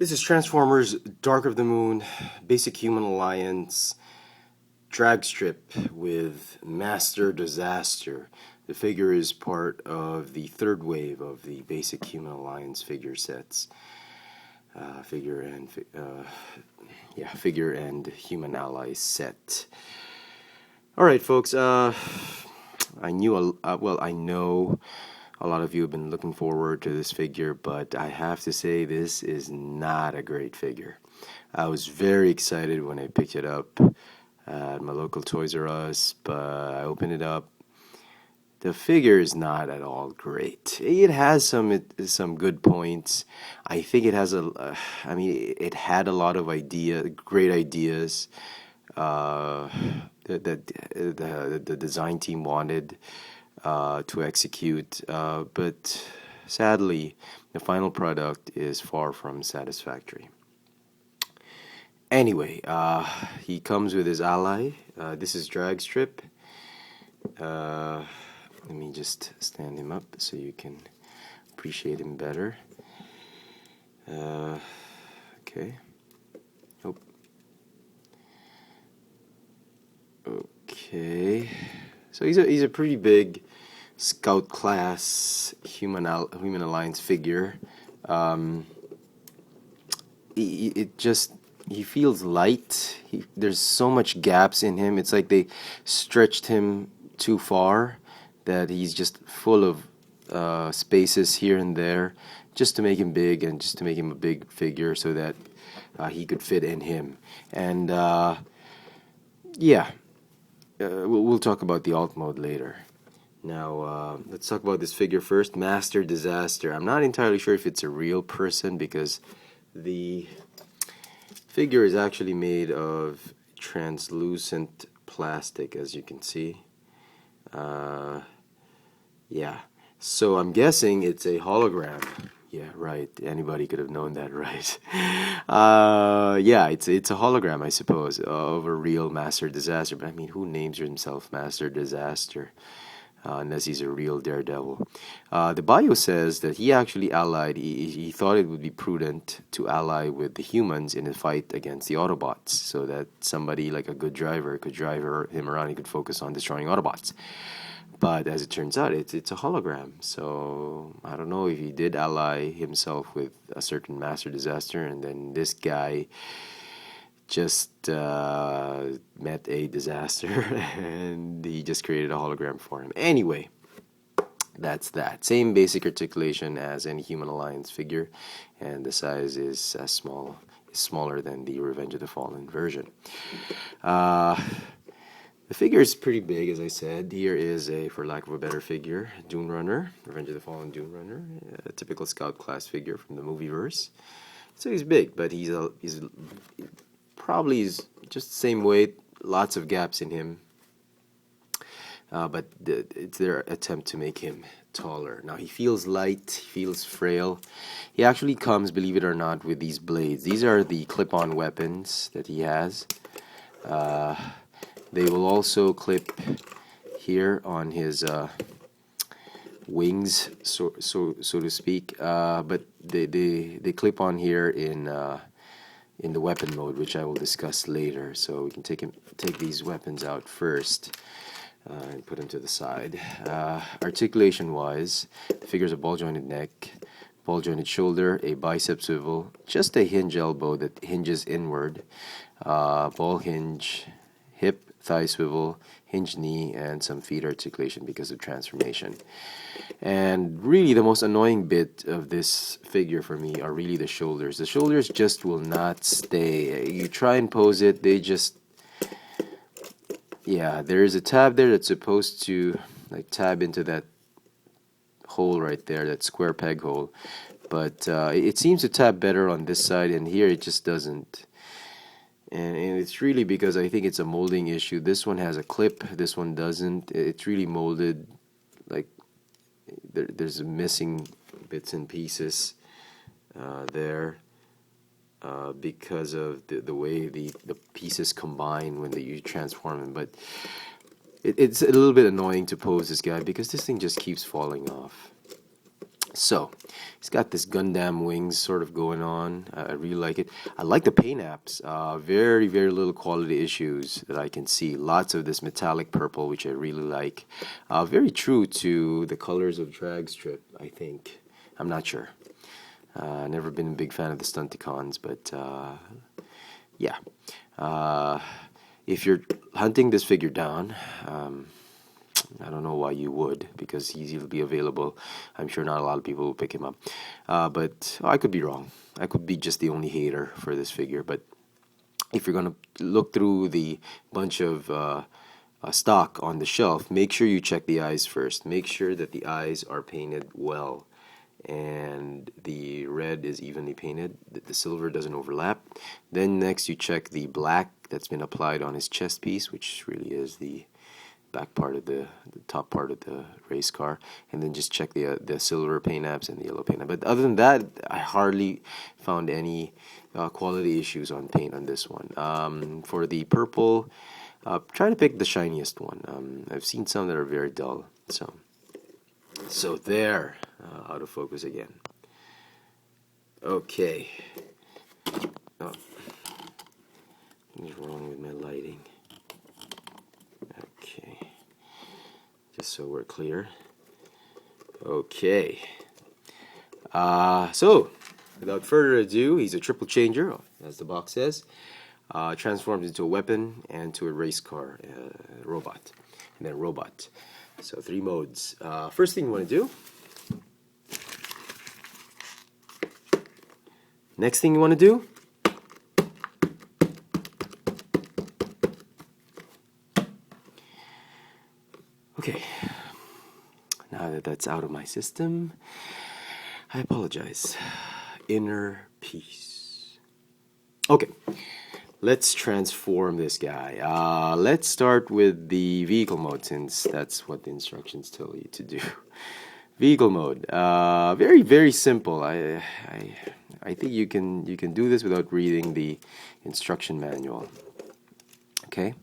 This is Transformers Dark of the Moon Basic Human Alliance drag strip with Master Disaster. The figure is part of the third wave of the Basic Human Alliance figure sets. Figure and Human Ally set. All right, folks. I know a lot of you have been looking forward to this figure, but I have to say this is not a great figure. I was very excited when I picked it up at my local Toys R Us, but I opened it up. The figure is not at all great. It has some good points. I think it has it had a lot of great ideas that the design team wanted to execute, but sadly, the final product is far from satisfactory. Anyway, he comes with his ally. This is Drag Strip. Let me just stand him up so you can appreciate him better. Okay. Oh. Okay. So he's a pretty big Scout class Human Alliance figure. He feels light. There's so much gaps in him. It's like they stretched him too far, that he's just full of spaces here and there, just to make him big and just to make him a big figure, so that he could fit in him. And we'll talk about the alt mode later. Now, let's talk about this figure first. Master Disaster. I'm not entirely sure if it's a real person, because the figure is actually made of translucent plastic, as you can see. So I'm guessing it's a hologram. Yeah, right. Anybody could have known that, right? It's a hologram, I suppose, of a real Master Disaster. But I mean, who names himself Master Disaster? Unless he's a real daredevil. The bio says that he actually allied. He thought it would be prudent to ally with the humans in a fight against the Autobots, so that somebody like a good driver could drive him around. He could focus on destroying Autobots. But as it turns out, it's a hologram. So I don't know if he did ally himself with a certain Master Disaster, and then this guy just met a disaster and he just created a hologram for him. Anyway, that's that. Same basic articulation as any Human Alliance figure, and the size is smaller than the Revenge of the Fallen version. The figure is pretty big, as I said. Here is for lack of a better figure, Dune Runner, Revenge of the Fallen Dune Runner, a typical Scout class figure from the movieverse. So he's big, but he's probably just the same weight, lots of gaps in him. But it's their attempt to make him taller. Now he feels light, he feels frail. He actually comes, believe it or not, with these blades. These are the clip-on weapons that he has. They will also clip here on his wings, so to speak. But they clip on here in the weapon mode, which I will discuss later. So we can take these weapons out first and put them to the side. Articulation-wise, the figure's a ball-jointed neck, ball-jointed shoulder, a bicep swivel, just a hinge elbow that hinges inward, ball hinge, hip, thigh swivel, hinge knee, and some feet articulation because of transformation. And really the most annoying bit of this figure for me are really the shoulders. The shoulders just will not stay. You try and pose it, they just... Yeah, there's a tab there that's supposed to like tab into that hole right there, that square peg hole. But it seems to tab better on this side, and here it just doesn't. And it's really because I think it's a molding issue. This one has a clip, this one doesn't. It's really molded, like there's missing bits and pieces there because of the way the pieces combine when you transform them. But it's a little bit annoying to pose this guy because this thing just keeps falling off. So, he's got this Gundam wings sort of going on. I really like it. I like the paint apps. Very, very little quality issues that I can see. Lots of this metallic purple, which I really like. Very true to the colors of Drag Strip, I think. I'm not sure. Never been a big fan of the Stunticons, but yeah. If you're hunting this figure down, I don't know why you would, because he'll be available. I'm sure not a lot of people will pick him up. But I could be wrong. I could be just the only hater for this figure. But if you're going to look through the bunch of stock on the shelf, make sure you check the eyes first. Make sure that the eyes are painted well and the red is evenly painted, that the silver doesn't overlap. Then next you check the black that's been applied on his chest piece, which really is the back part of the top part of the race car, and then just check the silver paint apps and the yellow paint apps. But other than that, I hardly found any quality issues on paint on this one. For the purple, try to pick the shiniest one. I've seen some that are very dull. So there, out of focus again. Okay. Oh, what's wrong with my lighting? Okay, just so we're clear. Okay. So, without further ado, he's a triple changer, as the box says. Transforms into a weapon and to a race car, robot, and then robot. So 3 modes. First thing you want to do. Next thing you want to do. Okay. Now that that's out of my system, I apologize. Inner peace. Okay. Let's transform this guy. Let's start with the vehicle mode, since that's what the instructions tell you to do. Vehicle mode. Very, very simple. I think you can do this without reading the instruction manual. Okay.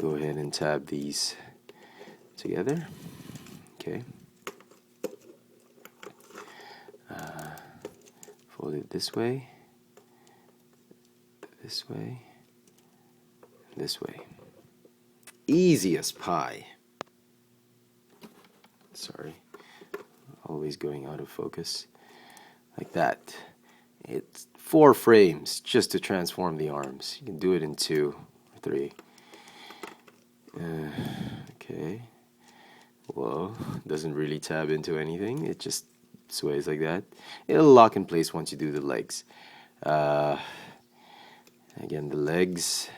Go ahead and tab these together. Okay. Fold it this way. This way, this way. Easy as pie. Sorry, always going out of focus. Like that. It's 4 frames just to transform the arms. You can do it in 2 or 3. Okay. Whoa, doesn't really tab into anything. It just sways like that. It'll lock in place once you do the legs. Again, the legs,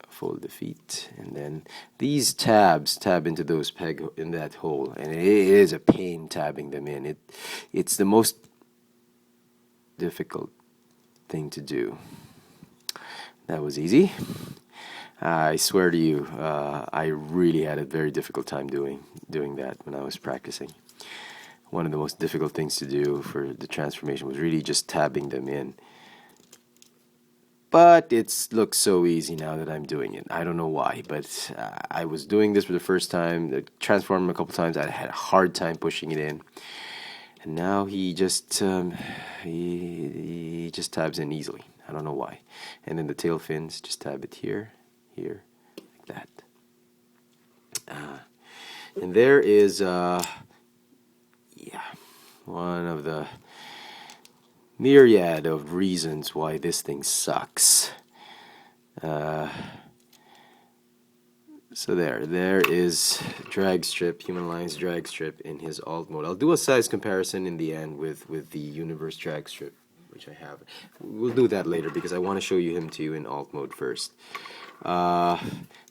fold the feet, and then these tabs tab into those peg in that hole, and it is a pain tabbing them in. It's the most difficult thing to do. That was easy. I swear to you, I really had a very difficult time doing that when I was practicing. One of the most difficult things to do for the transformation was really just tabbing them in. But it looks so easy now that I'm doing it. I don't know why, but I was doing this for the first time, transformed him a couple times. I had a hard time pushing it in. And now he just he just tabs in easily. I don't know why. And then the tail fins, just tab it here, here, like that. And there is one of the myriad of reasons why this thing sucks. So there is drag strip, Human Alliance drag strip in his alt mode. I'll do a size comparison in the end with the Universe drag strip, which I have. We'll do that later because I want to show him to you in alt mode first. So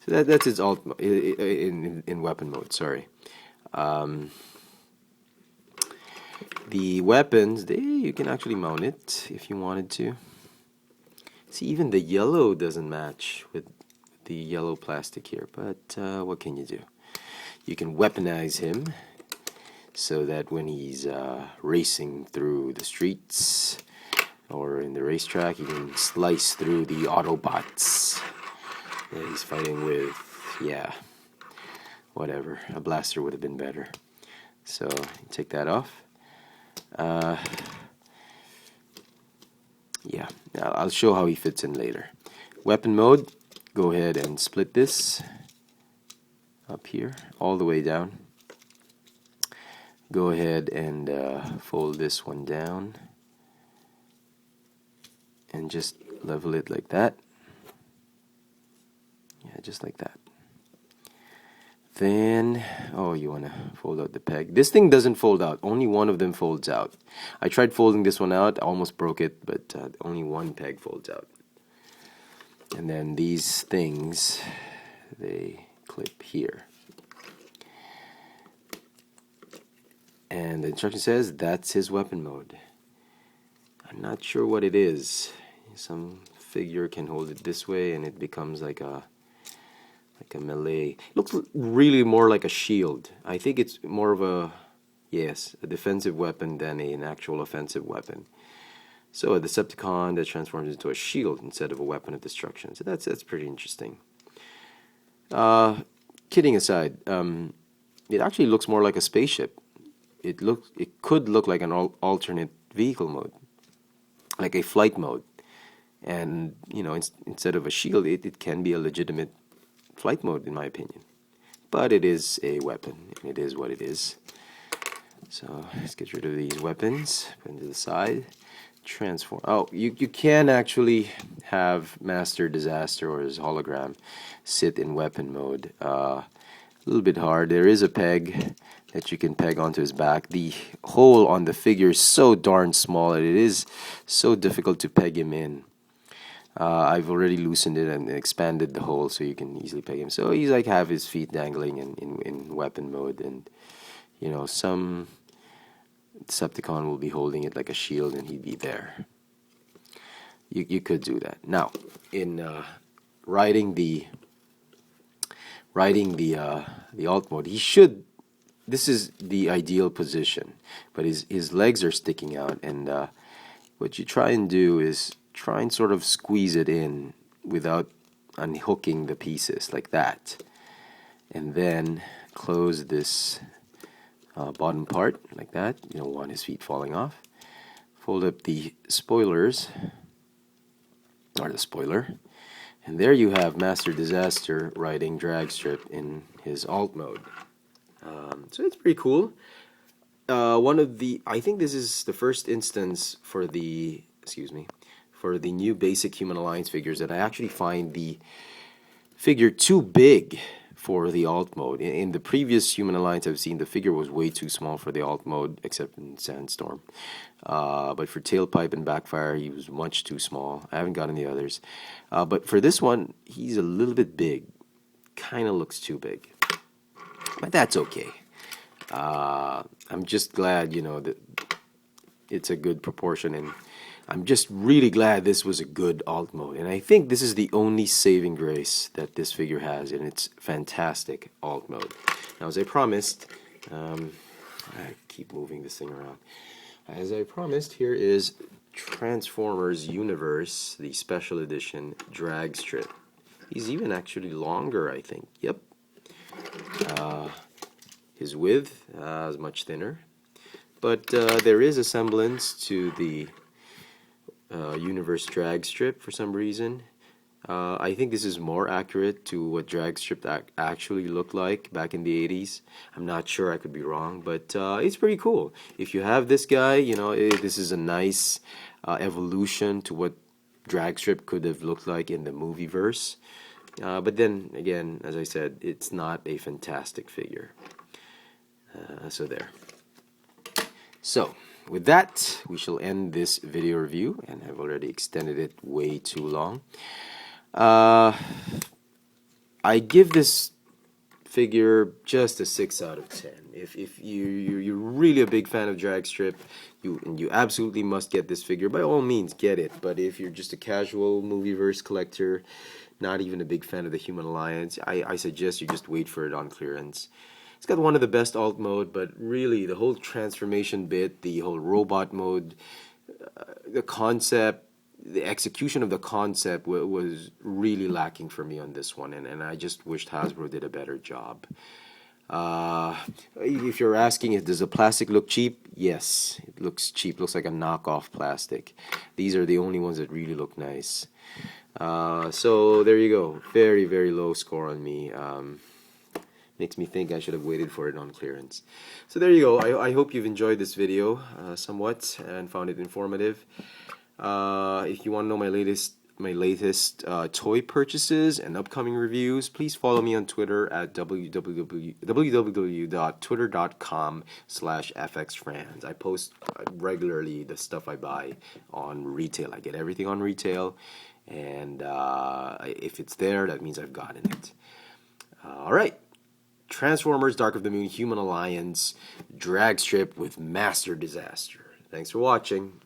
that's his alt in weapon mode. Sorry. The weapons, you can actually mount it if you wanted to. See, even the yellow doesn't match with the yellow plastic here, but what can you do? You can weaponize him so that when he's racing through the streets or in the racetrack, you can slice through the Autobots that he's fighting with. Yeah, whatever. A blaster would have been better. So take that off. Yeah, I'll show how he fits in later. Weapon mode, go ahead and split this up here all the way down. Go ahead and fold this one down and just level it like that. Yeah, just like that. Then, oh, you want to fold out the peg. This thing doesn't fold out. Only one of them folds out. I tried folding this one out. I almost broke it, but only one peg folds out. And then these things, they clip here. And the instruction says that's his weapon mode. I'm not sure what it is. Some figure can hold it this way and it becomes like a melee. It looks really more like a shield. I think it's more of a, yes, a defensive weapon than an actual offensive weapon. So a Decepticon that transforms into a shield instead of a weapon of destruction. So that's pretty interesting. Kidding aside, it actually looks more like a spaceship. It could look like an alternate vehicle mode, like a flight mode. And you know, instead of a shield, it can be a legitimate flight mode, in my opinion. But it is a weapon, and it is what it is. So let's get rid of these weapons, put them to the side. Transform. Oh, you can actually have Master Disaster or his hologram sit in weapon mode. A little bit hard. There is a peg that you can peg onto his back. The hole on the figure is so darn small that it is so difficult to peg him in. I've already loosened it and expanded the hole so you can easily peg him. So he's like have his feet dangling in weapon mode, and you know, some Decepticon will be holding it like a shield and he'd be there. You could do that. Now, in riding the alt mode, he should. This is the ideal position, but his legs are sticking out, and what you try and do is try and sort of squeeze it in without unhooking the pieces like that, and then close this bottom part like that. You don't want his feet falling off. Fold up the spoilers, or the spoiler, and there you have Master Disaster riding drag strip in his alt mode. So it's pretty cool. I think this is the first instance for the new basic Human Alliance figures that I actually find the figure too big for the alt mode. In the previous Human Alliance I've seen, the figure was way too small for the alt mode, except in Sandstorm. But for Tailpipe and Backfire, he was much too small. I haven't gotten the others. But for this one, he's a little bit big. Kind of looks too big. But that's okay. I'm just glad, you know, that it's a good proportion, and I'm just really glad this was a good alt mode. And I think this is the only saving grace that this figure has, and it's fantastic alt mode. Now, as I promised, I keep moving this thing around. As I promised, here is Transformers Universe, the special edition drag strip. He's even actually longer, I think. Yep. His width is much thinner, but there is a semblance to the Universe drag strip for some reason. I think this is more accurate to what drag strip actually looked like back in the 80s. I'm not sure, I could be wrong, but it's pretty cool. If you have this guy, you know, this is a nice evolution to what drag strip could have looked like in the movie verse. But then again, as I said, it's not a fantastic figure. So there. So with that, we shall end this video review, and I've already extended it way too long. I give this figure just a 6 out of 10. If you're really a big fan of drag strip, you absolutely must get this figure. By all means, get it. But if you're just a casual movieverse collector, not even a big fan of the Human Alliance, I suggest you just wait for it on clearance. It's got one of the best alt mode, but really the whole transformation bit, the whole robot mode, the concept, the execution of the concept was really lacking for me on this one, and I just wished Hasbro did a better job. If you're asking, does the plastic look cheap? Yes, it looks cheap. Looks like a knockoff plastic. These are the only ones that really look nice. So there you go. Very, very low score on me. Makes me think I should have waited for it on clearance. So there you go. I hope you've enjoyed this video somewhat and found it informative. If you want to know my latest toy purchases and upcoming reviews, please follow me on Twitter at www.twitter.com/fxfranz. I post regularly the stuff I buy on retail. I get everything on retail, and if it's there, that means I've gotten it. All right. Transformers Dark of the Moon Human Alliance drag strip with Master Disaster. Thanks for watching.